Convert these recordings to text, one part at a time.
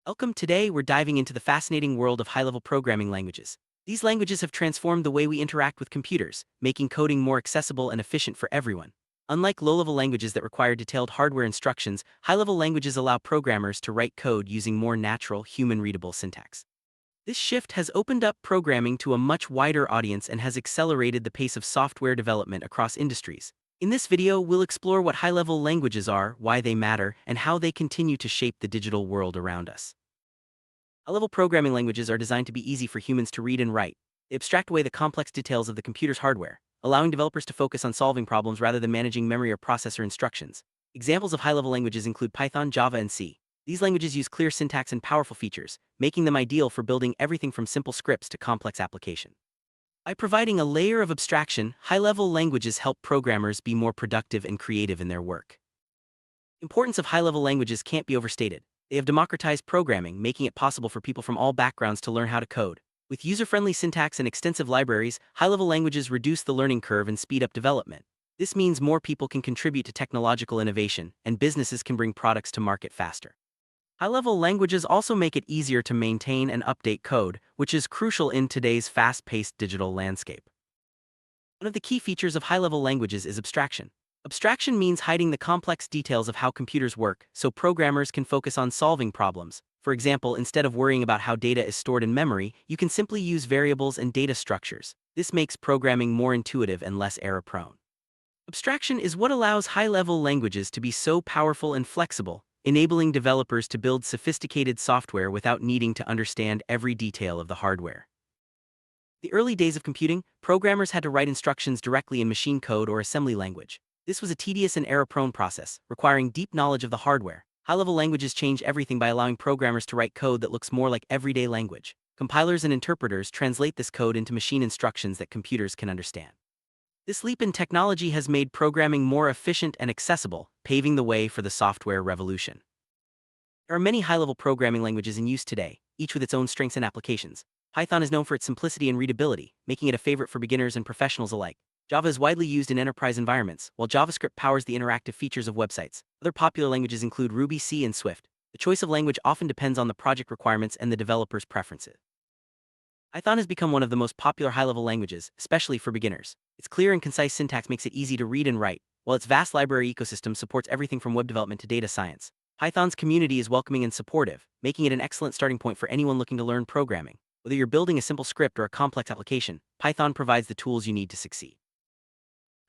Welcome. Today, we're diving into the fascinating world of high-level programming languages. These languages have transformed the way we interact with computers, making coding more accessible and efficient for everyone. Unlike low-level languages that require detailed hardware instructions, high-level languages allow programmers to write code using more natural, human-readable syntax. This shift has opened up programming to a much wider audience and has accelerated the pace of software development across industries. In this video, we'll explore what high-level languages are, why they matter, and how they continue to shape the digital world around us. High-level programming languages are designed to be easy for humans to read and write. They abstract away the complex details of the computer's hardware, allowing developers to focus on solving problems rather than managing memory or processor instructions. Examples of high-level languages include Python, Java, and C. These languages use clear syntax and powerful features, making them ideal for building everything from simple scripts to complex applications. By providing a layer of abstraction, high-level languages help programmers be more productive and creative in their work. The importance of high-level languages can't be overstated. They have democratized programming, making it possible for people from all backgrounds to learn how to code. With user-friendly syntax and extensive libraries, high-level languages reduce the learning curve and speed up development. This means more people can contribute to technological innovation, and businesses can bring products to market faster. High-level languages also make it easier to maintain and update code, which is crucial in today's fast-paced digital landscape. One of the key features of high-level languages is abstraction. Abstraction means hiding the complex details of how computers work, so programmers can focus on solving problems. For example, instead of worrying about how data is stored in memory, you can simply use variables and data structures. This makes programming more intuitive and less error-prone. Abstraction is what allows high-level languages to be so powerful and flexible, enabling developers to build sophisticated software without needing to understand every detail of the hardware. The early days of computing, programmers had to write instructions directly in machine code or assembly language. This was a tedious and error-prone process, requiring deep knowledge of the hardware. High-level languages change everything by allowing programmers to write code that looks more like everyday language. Compilers and interpreters translate this code into machine instructions that computers can understand. This leap in technology has made programming more efficient and accessible, paving the way for the software revolution. There are many high-level programming languages in use today, each with its own strengths and applications. Python is known for its simplicity and readability, making it a favorite for beginners and professionals alike. Java is widely used in enterprise environments, while JavaScript powers the interactive features of websites. Other popular languages include Ruby, C, and Swift. The choice of language often depends on the project requirements and the developer's preferences. Python has become one of the most popular high-level languages, especially for beginners. Its clear and concise syntax makes it easy to read and write, while its vast library ecosystem supports everything from web development to data science. Python's community is welcoming and supportive, making it an excellent starting point for anyone looking to learn programming. Whether you're building a simple script or a complex application, Python provides the tools you need to succeed.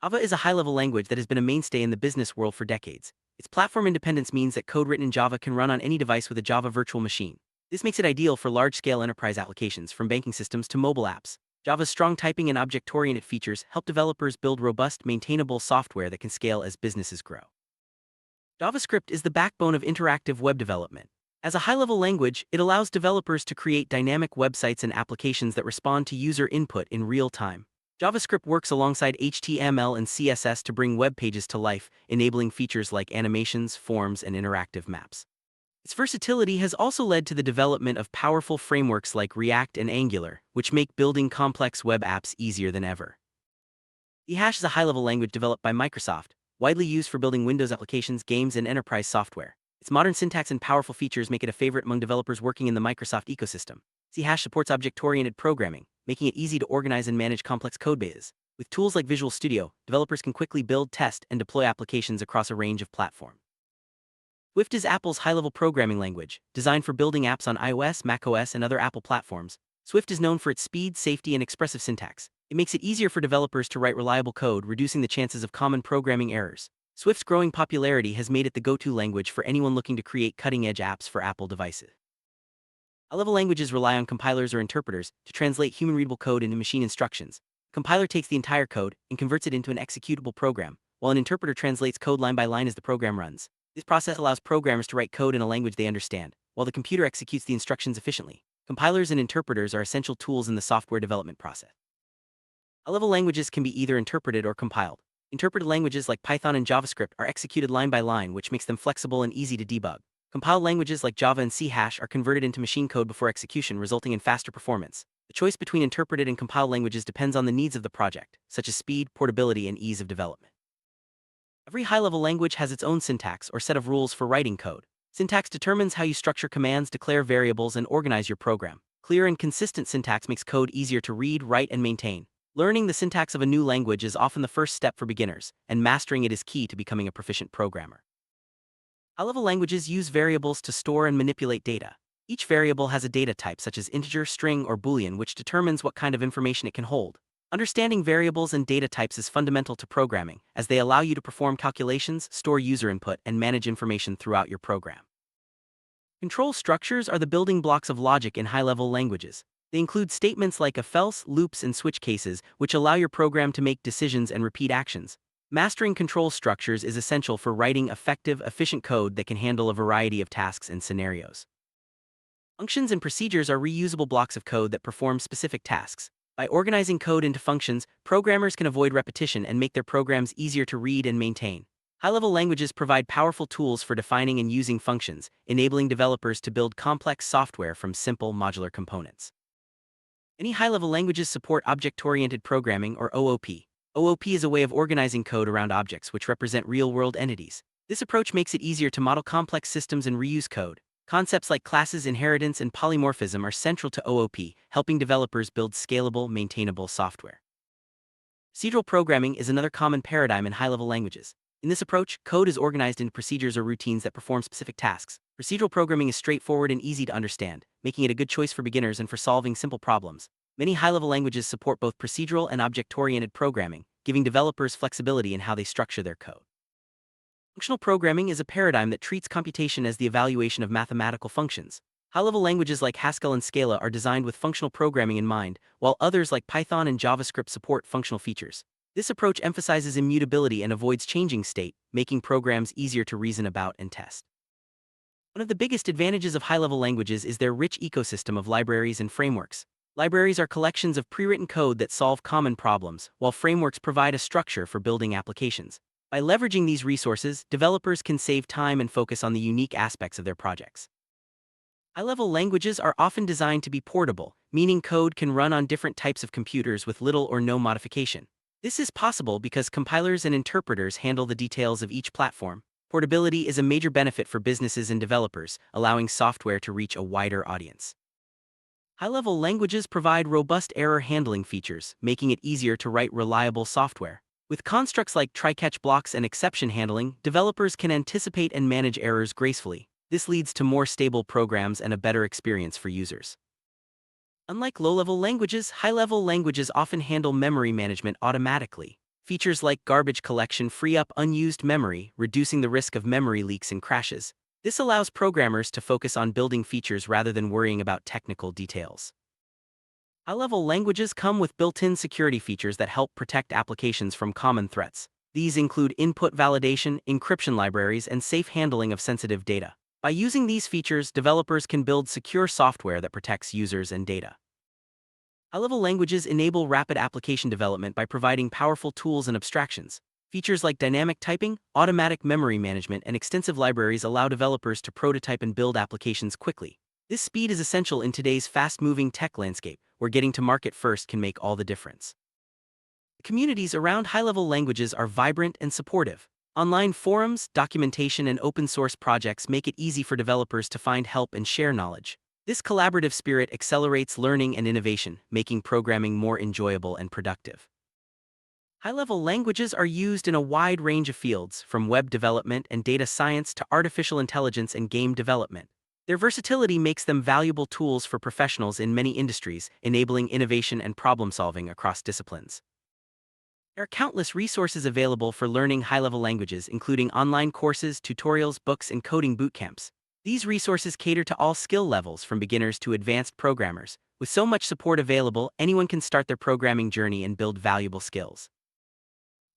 Java is a high-level language that has been a mainstay in the business world for decades. Its platform independence means that code written in Java can run on any device with a Java virtual machine. This makes it ideal for large-scale enterprise applications, from banking systems to mobile apps. Java's strong typing and object-oriented features help developers build robust, maintainable software that can scale as businesses grow. JavaScript is the backbone of interactive web development. As a high-level language, it allows developers to create dynamic websites and applications that respond to user input in real time. JavaScript works alongside HTML and CSS to bring web pages to life, enabling features like animations, forms, and interactive maps. Its versatility has also led to the development of powerful frameworks like React and Angular, which make building complex web apps easier than ever. C# is a high-level language developed by Microsoft, widely used for building Windows applications, games, and enterprise software. Its modern syntax and powerful features make it a favorite among developers working in the Microsoft ecosystem. C# supports object-oriented programming, making it easy to organize and manage complex codebases. With tools like Visual Studio, developers can quickly build, test, and deploy applications across a range of platforms. Swift is Apple's high-level programming language, designed for building apps on iOS, macOS, and other Apple platforms. Swift is known for its speed, safety, and expressive syntax. It makes it easier for developers to write reliable code, reducing the chances of common programming errors. Swift's growing popularity has made it the go-to language for anyone looking to create cutting-edge apps for Apple devices. High-level languages rely on compilers or interpreters to translate human-readable code into machine instructions. A compiler takes the entire code and converts it into an executable program, while an interpreter translates code line by line as the program runs. This process allows programmers to write code in a language they understand, while the computer executes the instructions efficiently. Compilers and interpreters are essential tools in the software development process. High-level languages can be either interpreted or compiled. Interpreted languages like Python and JavaScript are executed line by line, which makes them flexible and easy to debug. Compiled languages like Java and C# are converted into machine code before execution, resulting in faster performance. The choice between interpreted and compiled languages depends on the needs of the project, such as speed, portability, and ease of development. Every high-level language has its own syntax or set of rules for writing code. Syntax determines how you structure commands, declare variables, and organize your program. Clear and consistent syntax makes code easier to read, write, and maintain. Learning the syntax of a new language is often the first step for beginners, and mastering it is key to becoming a proficient programmer. High-level languages use variables to store and manipulate data. Each variable has a data type such as integer, string, or boolean, which determines what kind of information it can hold. Understanding variables and data types is fundamental to programming, as they allow you to perform calculations, store user input, and manage information throughout your program. Control structures are the building blocks of logic in high-level languages. They include statements like if else, loops, and switch cases, which allow your program to make decisions and repeat actions. Mastering control structures is essential for writing effective, efficient code that can handle a variety of tasks and scenarios. Functions and procedures are reusable blocks of code that perform specific tasks. By organizing code into functions, programmers can avoid repetition and make their programs easier to read and maintain. High-level languages provide powerful tools for defining and using functions, enabling developers to build complex software from simple modular components. Many high-level languages support object-oriented programming, or OOP. OOP is a way of organizing code around objects which represent real-world entities. This approach makes it easier to model complex systems and reuse code. Concepts like classes, inheritance, and polymorphism are central to OOP, helping developers build scalable, maintainable software. Procedural programming is another common paradigm in high-level languages. In this approach, code is organized into procedures or routines that perform specific tasks. Procedural programming is straightforward and easy to understand, making it a good choice for beginners and for solving simple problems. Many high-level languages support both procedural and object-oriented programming, giving developers flexibility in how they structure their code. Functional programming is a paradigm that treats computation as the evaluation of mathematical functions. High-level languages like Haskell and Scala are designed with functional programming in mind, while others like Python and JavaScript support functional features. This approach emphasizes immutability and avoids changing state, making programs easier to reason about and test. One of the biggest advantages of high-level languages is their rich ecosystem of libraries and frameworks. Libraries are collections of pre-written code that solve common problems, while frameworks provide a structure for building applications. By leveraging these resources, developers can save time and focus on the unique aspects of their projects. High-level languages are often designed to be portable, meaning code can run on different types of computers with little or no modification. This is possible because compilers and interpreters handle the details of each platform. Portability is a major benefit for businesses and developers, allowing software to reach a wider audience. High-level languages provide robust error handling features, making it easier to write reliable software. With constructs like try-catch blocks and exception handling, developers can anticipate and manage errors gracefully. This leads to more stable programs and a better experience for users. Unlike low-level languages, high-level languages often handle memory management automatically. Features like garbage collection free up unused memory, reducing the risk of memory leaks and crashes. This allows programmers to focus on building features rather than worrying about technical details. High-level languages come with built-in security features that help protect applications from common threats. These include input validation, encryption libraries, and safe handling of sensitive data. By using these features, developers can build secure software that protects users and data. High-level languages enable rapid application development by providing powerful tools and abstractions. Features like dynamic typing, automatic memory management, and extensive libraries allow developers to prototype and build applications quickly. This speed is essential in today's fast-moving tech landscape, where getting to market first can make all the difference. Communities around high-level languages are vibrant and supportive. Online forums, documentation, and open-source projects make it easy for developers to find help and share knowledge. This collaborative spirit accelerates learning and innovation, making programming more enjoyable and productive. High-level languages are used in a wide range of fields, from web development and data science to artificial intelligence and game development. Their versatility makes them valuable tools for professionals in many industries, enabling innovation and problem-solving across disciplines. There are countless resources available for learning high-level languages, including online courses, tutorials, books, and coding bootcamps. These resources cater to all skill levels, from beginners to advanced programmers. With so much support available, anyone can start their programming journey and build valuable skills.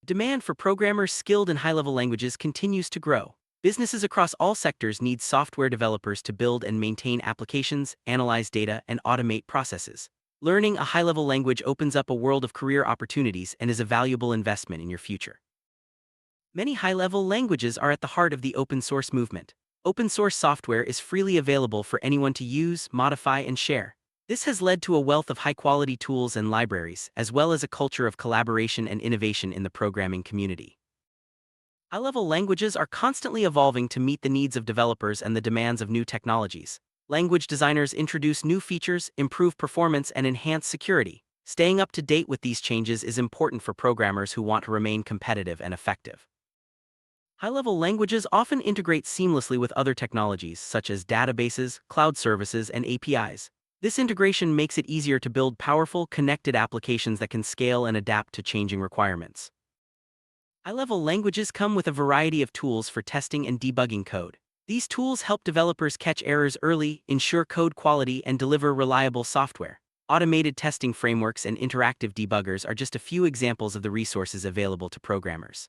Demand for programmers skilled in high-level languages continues to grow. Businesses across all sectors need software developers to build and maintain applications, analyze data, and automate processes. Learning a high-level language opens up a world of career opportunities and is a valuable investment in your future. Many high-level languages are at the heart of the open-source movement. Open-source software is freely available for anyone to use, modify, and share. This has led to a wealth of high-quality tools and libraries, as well as a culture of collaboration and innovation in the programming community. High-level languages are constantly evolving to meet the needs of developers and the demands of new technologies. Language designers introduce new features, improve performance, and enhance security. Staying up to date with these changes is important for programmers who want to remain competitive and effective. High-level languages often integrate seamlessly with other technologies such as databases, cloud services, and APIs. This integration makes it easier to build powerful, connected applications that can scale and adapt to changing requirements. High-level languages come with a variety of tools for testing and debugging code. These tools help developers catch errors early, ensure code quality, and deliver reliable software. Automated testing frameworks and interactive debuggers are just a few examples of the resources available to programmers.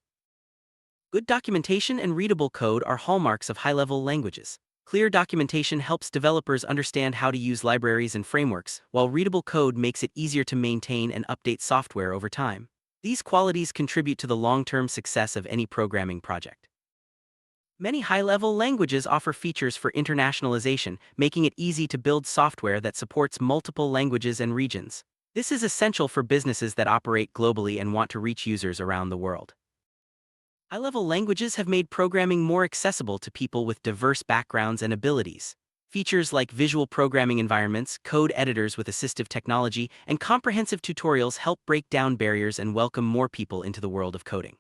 Good documentation and readable code are hallmarks of high-level languages. Clear documentation helps developers understand how to use libraries and frameworks, while readable code makes it easier to maintain and update software over time. These qualities contribute to the long-term success of any programming project. Many high-level languages offer features for internationalization, making it easy to build software that supports multiple languages and regions. This is essential for businesses that operate globally and want to reach users around the world. High-level languages have made programming more accessible to people with diverse backgrounds and abilities. Features like visual programming environments, code editors with assistive technology, and comprehensive tutorials help break down barriers and welcome more people into the world of coding.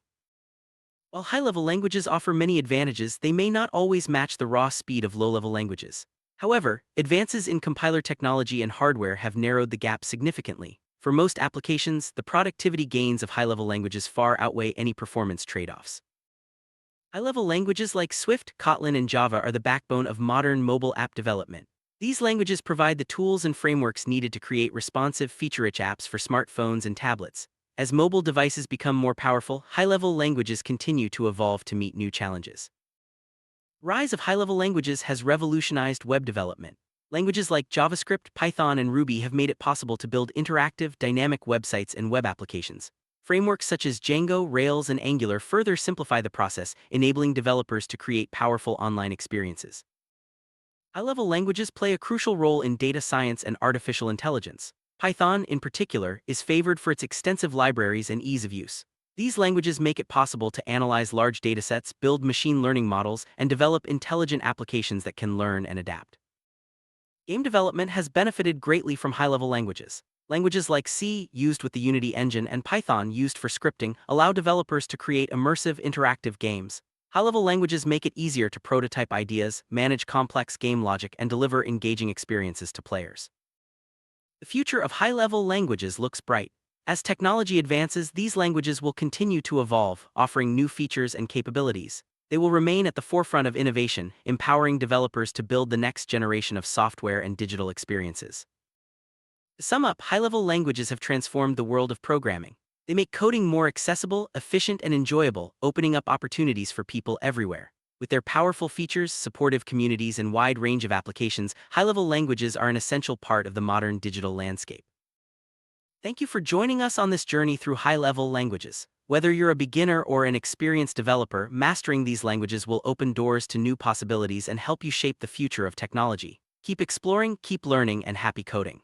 While high-level languages offer many advantages, they may not always match the raw speed of low-level languages. However, advances in compiler technology and hardware have narrowed the gap significantly. For most applications, the productivity gains of high-level languages far outweigh any performance trade-offs. High-level languages like Swift, Kotlin, and Java are the backbone of modern mobile app development. These languages provide the tools and frameworks needed to create responsive, feature-rich apps for smartphones and tablets. As mobile devices become more powerful, high-level languages continue to evolve to meet new challenges. Rise of high-level languages has revolutionized web development. Languages like JavaScript, Python, and Ruby have made it possible to build interactive, dynamic websites and web applications. Frameworks such as Django, Rails, and Angular further simplify the process, enabling developers to create powerful online experiences. High-level languages play a crucial role in data science and artificial intelligence. Python, in particular, is favored for its extensive libraries and ease of use. These languages make it possible to analyze large datasets, build machine learning models, and develop intelligent applications that can learn and adapt. Game development has benefited greatly from high-level languages. Languages like C, used with the Unity engine, and Python, used for scripting, allow developers to create immersive, interactive games. High-level languages make it easier to prototype ideas, manage complex game logic, and deliver engaging experiences to players. The future of high-level languages looks bright. As technology advances, these languages will continue to evolve, offering new features and capabilities. They will remain at the forefront of innovation, empowering developers to build the next generation of software and digital experiences. To sum up, high-level languages have transformed the world of programming. They make coding more accessible, efficient, and enjoyable, opening up opportunities for people everywhere. With their powerful features, supportive communities, and wide range of applications, high-level languages are an essential part of the modern digital landscape. Thank you for joining us on this journey through high-level languages. Whether you're a beginner or an experienced developer, mastering these languages will open doors to new possibilities and help you shape the future of technology. Keep exploring, keep learning, and happy coding.